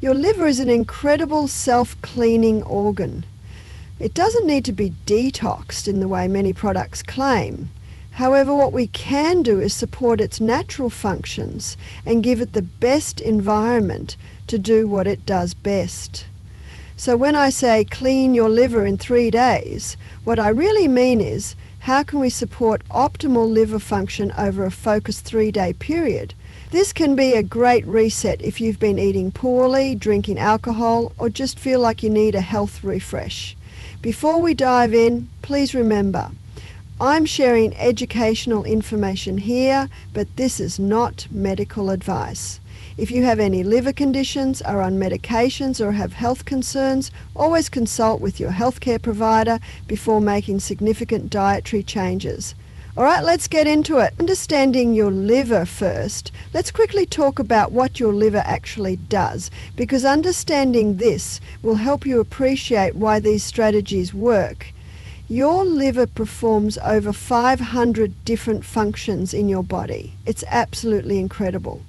Your liver is an incredible self-cleaning organ. It doesn't need to be detoxed in the way many products claim. However, what we can do is support its natural functions and give it the best environment to do what it does best. So when I say clean your liver in 3 days, what I really mean is, how can we support optimal liver function over a focused 3-day period? This can be a great reset if you've been eating poorly, drinking alcohol, or just feel like you need a health refresh. Before we dive in, please remember, I'm sharing educational information here, but this is not medical advice. If you have any liver conditions, are on medications, or have health concerns, always consult with your healthcare provider before making significant dietary changes. All right, let's get into it. Understanding your liver first, let's quickly talk about what your liver actually does, because understanding this will help you appreciate why these strategies work. Your liver performs over 500 different functions in your body. It's absolutely incredible.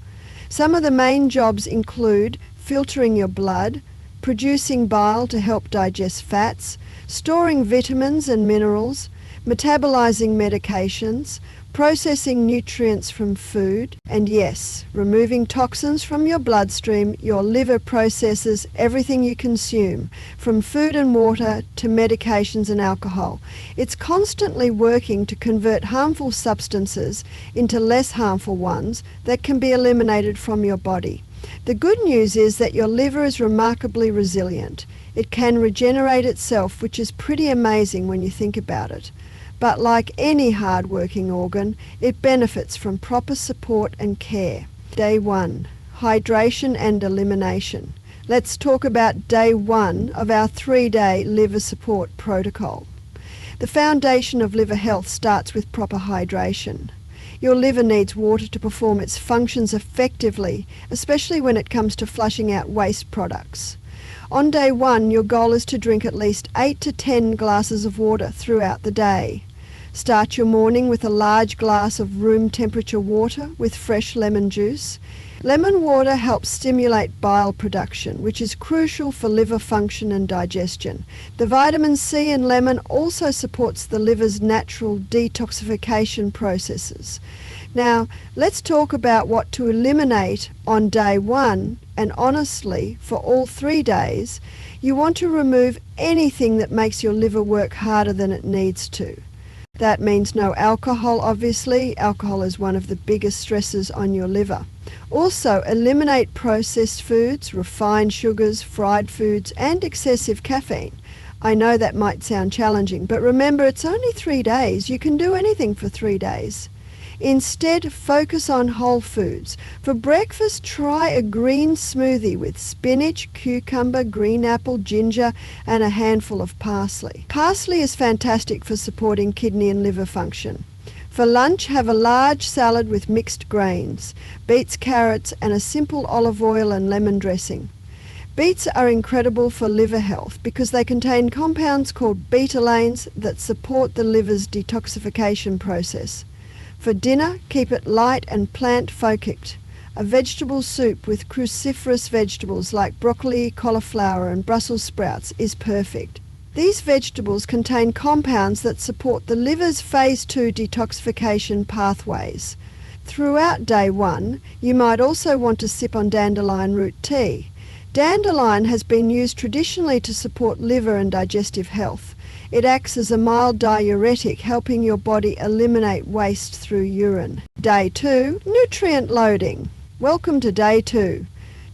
Some of the main jobs include filtering your blood, producing bile to help digest fats, storing vitamins and minerals, metabolizing medications, processing nutrients from food, and yes, removing toxins from your bloodstream. Your liver processes everything you consume, from food and water to medications and alcohol. It's constantly working to convert harmful substances into less harmful ones that can be eliminated from your body. The good news is that your liver is remarkably resilient. It can regenerate itself, which is pretty amazing when you think about it. But like any hard-working organ, it benefits from proper support and care. Day 1, hydration and elimination. Let's talk about day 1 of our 3-day liver support protocol. The foundation of liver health starts with proper hydration. Your liver needs water to perform its functions effectively, especially when it comes to flushing out waste products. On day 1, your goal is to drink at least 8 to 10 glasses of water throughout the day. Start your morning with a large glass of room temperature water with fresh lemon juice. Lemon water helps stimulate bile production, which is crucial for liver function and digestion. The vitamin C in lemon also supports the liver's natural detoxification processes. Now, let's talk about what to eliminate on day 1, and honestly, for all 3 days, you want to remove anything that makes your liver work harder than it needs to. That means no alcohol, obviously. Alcohol is one of the biggest stressors on your liver. Also, eliminate processed foods, refined sugars, fried foods, and excessive caffeine. I know that might sound challenging, but remember, it's only 3 days. You can do anything for 3 days. Instead, focus on whole foods. For breakfast, try a green smoothie with spinach, cucumber, green apple, ginger, and a handful of parsley. Parsley is fantastic for supporting kidney and liver function. For lunch, have a large salad with mixed grains, beets, carrots, and a simple olive oil and lemon dressing. Beets are incredible for liver health because they contain compounds called betalains that support the liver's detoxification process. For dinner, keep it light and plant-focused. A vegetable soup with cruciferous vegetables like broccoli, cauliflower, and Brussels sprouts is perfect. These vegetables contain compounds that support the liver's phase 2 detoxification pathways. Throughout day 1, you might also want to sip on dandelion root tea. Dandelion has been used traditionally to support liver and digestive health. It acts as a mild diuretic, helping your body eliminate waste through urine. Day 2, nutrient loading. Welcome to day 2.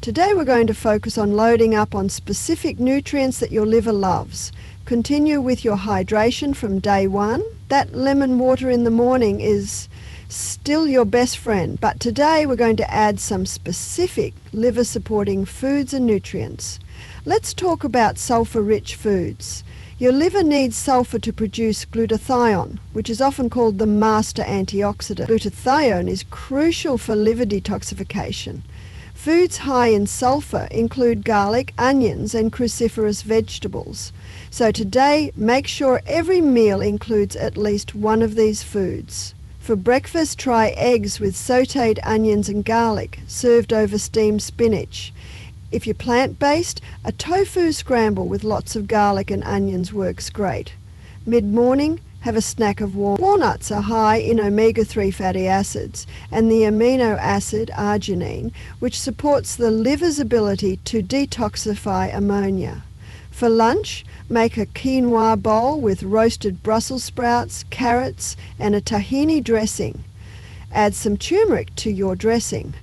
Today we're going to focus on loading up on specific nutrients that your liver loves. Continue with your hydration from day 1. That lemon water in the morning is still your best friend, but today we're going to add some specific liver-supporting foods and nutrients. Let's talk about sulfur-rich foods. Your liver needs sulfur to produce glutathione, which is often called the master antioxidant. Glutathione is crucial for liver detoxification. Foods high in sulfur include garlic, onions, and cruciferous vegetables. So today, make sure every meal includes at least one of these foods. For breakfast, try eggs with sautéed onions and garlic, served over steamed spinach. If you're plant-based, a tofu scramble with lots of garlic and onions works great. Mid-morning, have a snack of walnuts are high in omega-3 fatty acids and the amino acid arginine, which supports the liver's ability to detoxify ammonia. For lunch, make a quinoa bowl with roasted Brussels sprouts, carrots, and a tahini dressing. Add some turmeric to your dressing.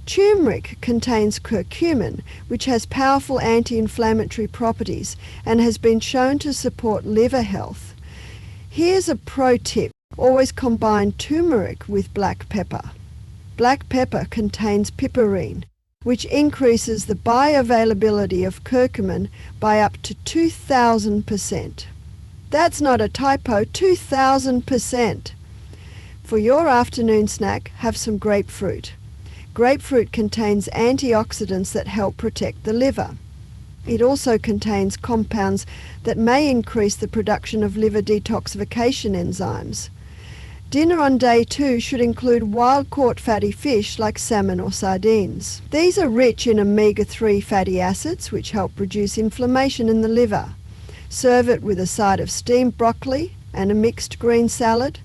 Turmeric contains curcumin, which has powerful anti-inflammatory properties and has been shown to support liver health. Here's a pro tip. Always combine turmeric with black pepper. Black pepper contains piperine, which increases the bioavailability of curcumin by up to 2,000%. That's not a typo, 2,000%. For your afternoon snack, have some grapefruit. Grapefruit contains antioxidants that help protect the liver. It also contains compounds that may increase the production of liver detoxification enzymes. Dinner on day 2 should include wild-caught fatty fish like salmon or sardines. These are rich in omega-3 fatty acids, which help reduce inflammation in the liver. Serve it with a side of steamed broccoli and a mixed green salad.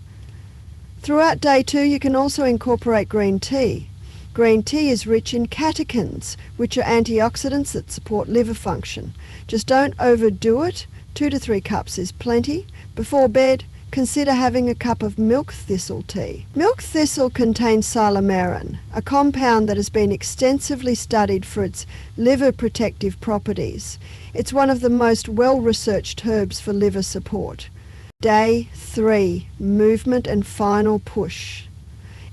Throughout day 2, you can also incorporate green tea. Green tea is rich in catechins, which are antioxidants that support liver function. Just don't overdo it. 2 to 3 cups is plenty. Before bed, consider having a cup of milk thistle tea. Milk thistle contains silymarin, a compound that has been extensively studied for its liver protective properties. It's one of the most well-researched herbs for liver support. Day 3, movement and final push.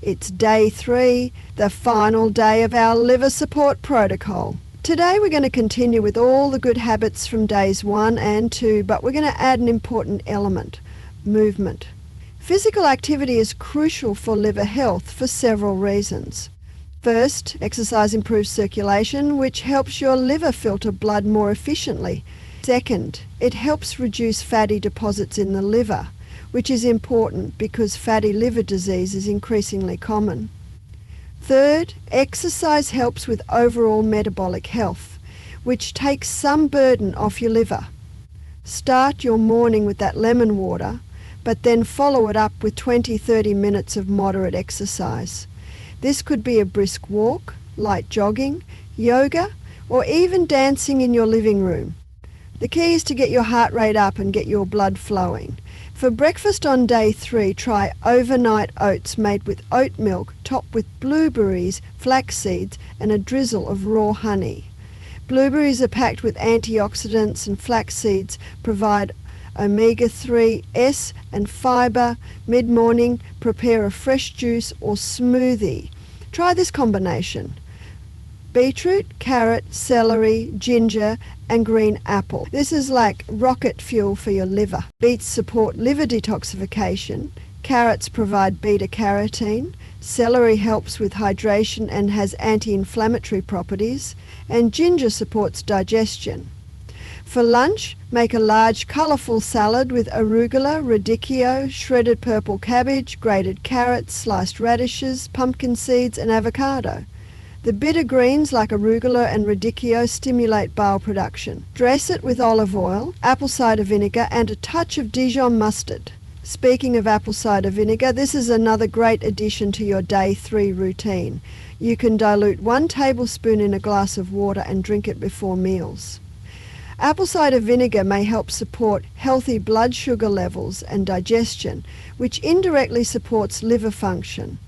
It's day 3, the final day of our liver support protocol. Today we're going to continue with all the good habits from days 1 and 2, but we're going to add an important element, movement. Physical activity is crucial for liver health for several reasons. First, exercise improves circulation, which helps your liver filter blood more efficiently. Second, it helps reduce fatty deposits in the liver, which is important because fatty liver disease is increasingly common. Third, exercise helps with overall metabolic health, which takes some burden off your liver. Start your morning with that lemon water, but then follow it up with 20-30 minutes of moderate exercise. This could be a brisk walk, light jogging, yoga, or even dancing in your living room. The key is to get your heart rate up and get your blood flowing. For breakfast on day 3, try overnight oats made with oat milk topped with blueberries, flax seeds, and a drizzle of raw honey. Blueberries are packed with antioxidants and flax seeds provide omega-3, S, and fiber. Mid-morning, prepare a fresh juice or smoothie. Try this combination: beetroot, carrot, celery, ginger, and green apple. This is like rocket fuel for your liver. Beets support liver detoxification. Carrots provide beta-carotene. Celery helps with hydration and has anti-inflammatory properties. And ginger supports digestion. For lunch, make a large colourful salad with arugula, radicchio, shredded purple cabbage, grated carrots, sliced radishes, pumpkin seeds, and avocado. The bitter greens like arugula and radicchio stimulate bile production. Dress it with olive oil, apple cider vinegar, and a touch of Dijon mustard. Speaking of apple cider vinegar, this is another great addition to your day 3 routine. You can dilute 1 tablespoon in a glass of water and drink it before meals. Apple cider vinegar may help support healthy blood sugar levels and digestion, which indirectly supports liver function.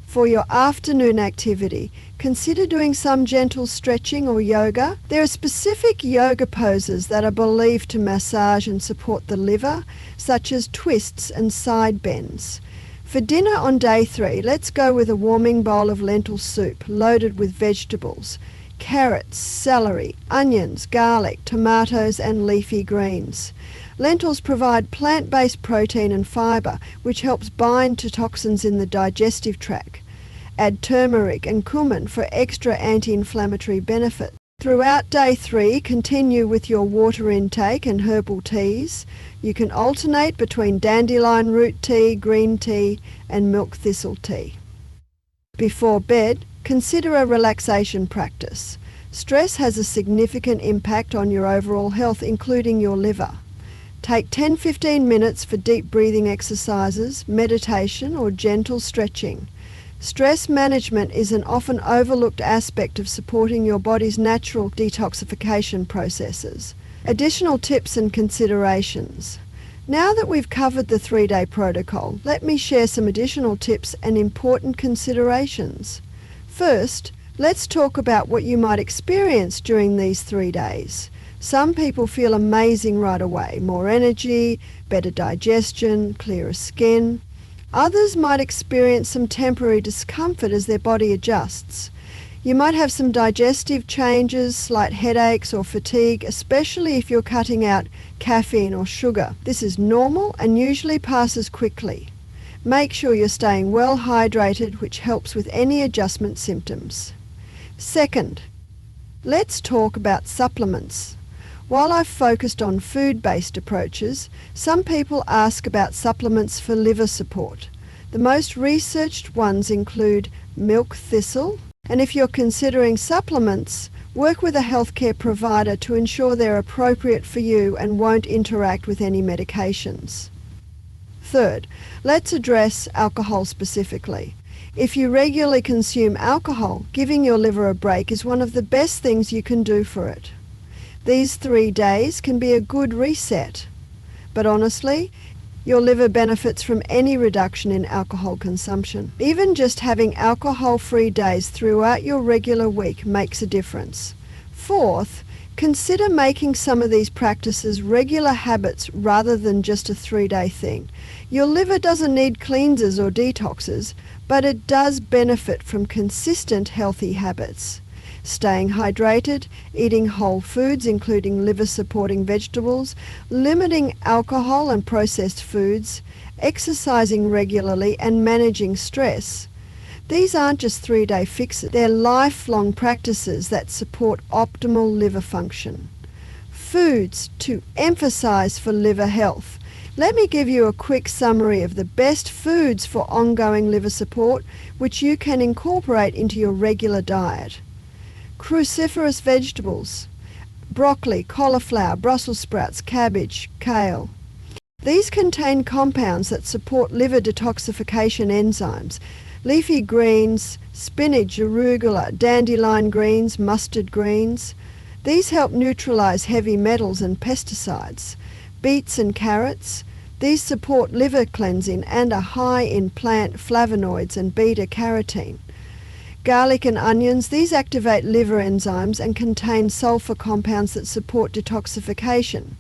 For your afternoon activity, consider doing some gentle stretching or yoga. There are specific yoga poses that are believed to massage and support the liver, such as twists and side bends. For dinner on day 3, let's go with a warming bowl of lentil soup loaded with vegetables: carrots, celery, onions, garlic, tomatoes, and leafy greens. Lentils provide plant-based protein and fiber, which helps bind to toxins in the digestive tract. Add turmeric and cumin for extra anti-inflammatory benefit. Throughout day 3, continue with your water intake and herbal teas. You can alternate between dandelion root tea, green tea, and milk thistle tea. Before bed, consider a relaxation practice. Stress has a significant impact on your overall health, including your liver. Take 10-15 minutes for deep breathing exercises, meditation, or gentle stretching. Stress management is an often overlooked aspect of supporting your body's natural detoxification processes. Additional tips and considerations. Now that we've covered the 3-day protocol, let me share some additional tips and important considerations. First, let's talk about what you might experience during these 3 days. Some people feel amazing right away, more energy, better digestion, clearer skin. Others might experience some temporary discomfort as their body adjusts. You might have some digestive changes, slight headaches or fatigue, especially if you're cutting out caffeine or sugar. This is normal and usually passes quickly. Make sure you're staying well hydrated, which helps with any adjustment symptoms. Second, let's talk about supplements. While I've focused on food-based approaches, some people ask about supplements for liver support. The most researched ones include milk thistle, and if you're considering supplements, work with a healthcare provider to ensure they're appropriate for you and won't interact with any medications. Third, let's address alcohol specifically. If you regularly consume alcohol, giving your liver a break is one of the best things you can do for it. These 3 days can be a good reset, but honestly, your liver benefits from any reduction in alcohol consumption. Even just having alcohol-free days throughout your regular week makes a difference. Fourth, consider making some of these practices regular habits rather than just a 3-day thing. Your liver doesn't need cleansers or detoxes, but it does benefit from consistent healthy habits. Staying hydrated, eating whole foods including liver-supporting vegetables, limiting alcohol and processed foods, exercising regularly and managing stress. These aren't just 3-day fixes, they're lifelong practices that support optimal liver function. Foods to emphasize for liver health. Let me give you a quick summary of the best foods for ongoing liver support, which you can incorporate into your regular diet. Cruciferous vegetables: broccoli, cauliflower, Brussels sprouts, cabbage, kale. These contain compounds that support liver detoxification enzymes. Leafy greens, spinach, arugula, dandelion greens, mustard greens. These help neutralize heavy metals and pesticides. Beets and carrots. These support liver cleansing and are high in plant flavonoids and beta-carotene. Garlic and onions, these activate liver enzymes and contain sulfur compounds that support detoxification.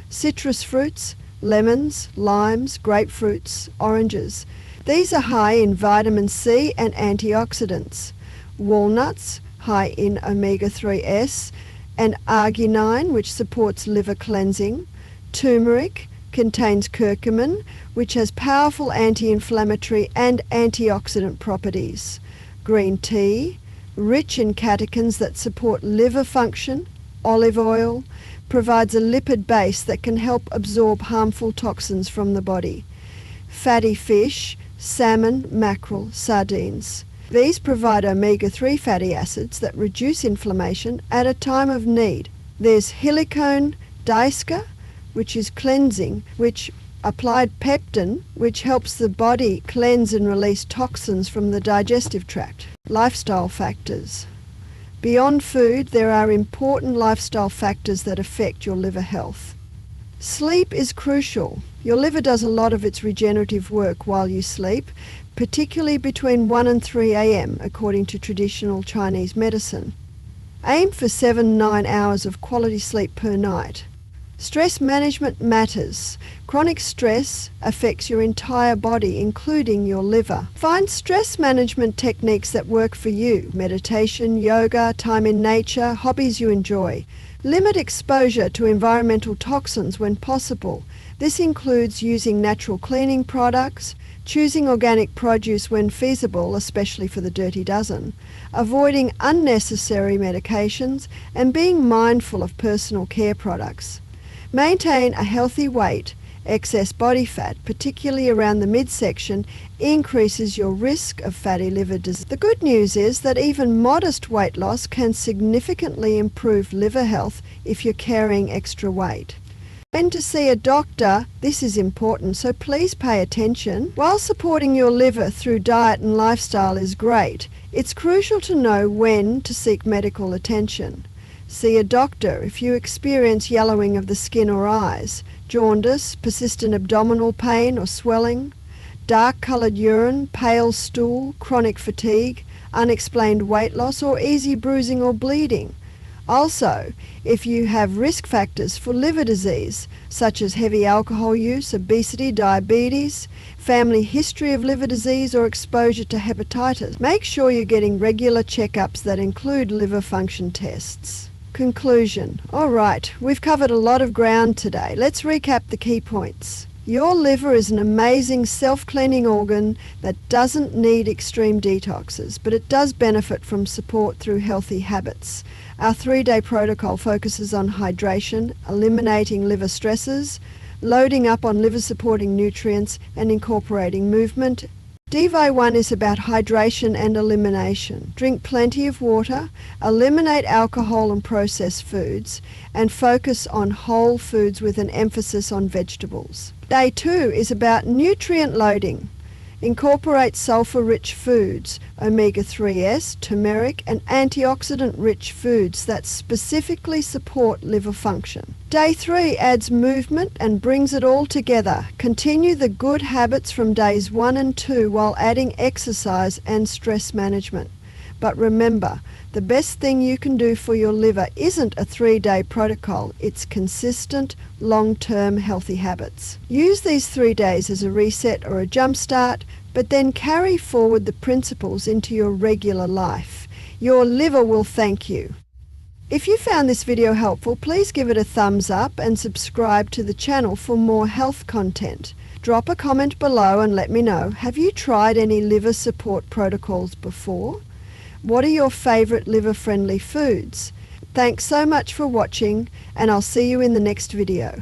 Citrus fruits, lemons, limes, grapefruits, oranges. These are high in vitamin C and antioxidants. Walnuts, high in omega-3s, and arginine, which supports liver cleansing. Turmeric contains curcumin, which has powerful anti-inflammatory and antioxidant properties. Green tea, rich in catechins that support liver function. Olive oil provides a lipid base that can help absorb harmful toxins from the body. Fatty fish, salmon, mackerel, sardines. These provide omega-3 fatty acids that reduce inflammation at a time of need. There's helicone diasca, which is cleansing, which applied peptin, which helps the body cleanse and release toxins from the digestive tract. Lifestyle factors. Beyond food, there are important lifestyle factors that affect your liver health. Sleep is crucial. Your liver does a lot of its regenerative work while you sleep, particularly between 1 and 3 a.m., according to traditional Chinese medicine. Aim for 7-9 hours of quality sleep per night. Stress management matters. Chronic stress affects your entire body, including your liver. Find stress management techniques that work for you. Meditation, yoga, time in nature, hobbies you enjoy. Limit exposure to environmental toxins when possible. This includes using natural cleaning products, choosing organic produce when feasible, especially for the dirty dozen, avoiding unnecessary medications, and being mindful of personal care products. Maintain a healthy weight Excess body fat, particularly around the midsection, increases your risk of fatty liver disease. The good news is that even modest weight loss can significantly improve liver health if you're carrying extra weight. When to see a doctor, this is important, so please pay attention. While supporting your liver through diet and lifestyle is great, it's crucial to know when to seek medical attention. See a doctor if you experience yellowing of the skin or eyes, jaundice, persistent abdominal pain or swelling, dark-coloured urine, pale stool, chronic fatigue, unexplained weight loss, or easy bruising or bleeding. Also, if you have risk factors for liver disease, such as heavy alcohol use, obesity, diabetes, family history of liver disease, or exposure to hepatitis, make sure you're getting regular checkups that include liver function tests. Conclusion. All right, we've covered a lot of ground today. Let's recap the key points. Your liver is an amazing self-cleaning organ that doesn't need extreme detoxes, but it does benefit from support through healthy habits. Our 3-day protocol focuses on hydration, eliminating liver stresses, loading up on liver-supporting nutrients, and incorporating movement. DVI 1 is about hydration and elimination. Drink plenty of water, eliminate alcohol and processed foods, and focus on whole foods with an emphasis on vegetables. Day 2 is about nutrient loading. Incorporate sulfur-rich foods, omega-3s, turmeric, and antioxidant-rich foods that specifically support liver function. Day 3 adds movement and brings it all together. Continue the good habits from days 1 and 2 while adding exercise and stress management. But remember, the best thing you can do for your liver isn't a 3-day protocol, it's consistent, long-term healthy habits. Use these 3 days as a reset or a jump start, but then carry forward the principles into your regular life. Your liver will thank you. If you found this video helpful, please give it a thumbs up and subscribe to the channel for more health content. Drop a comment below and let me know, have you tried any liver support protocols before? What are your favourite liver-friendly foods? Thanks so much for watching, and I'll see you in the next video.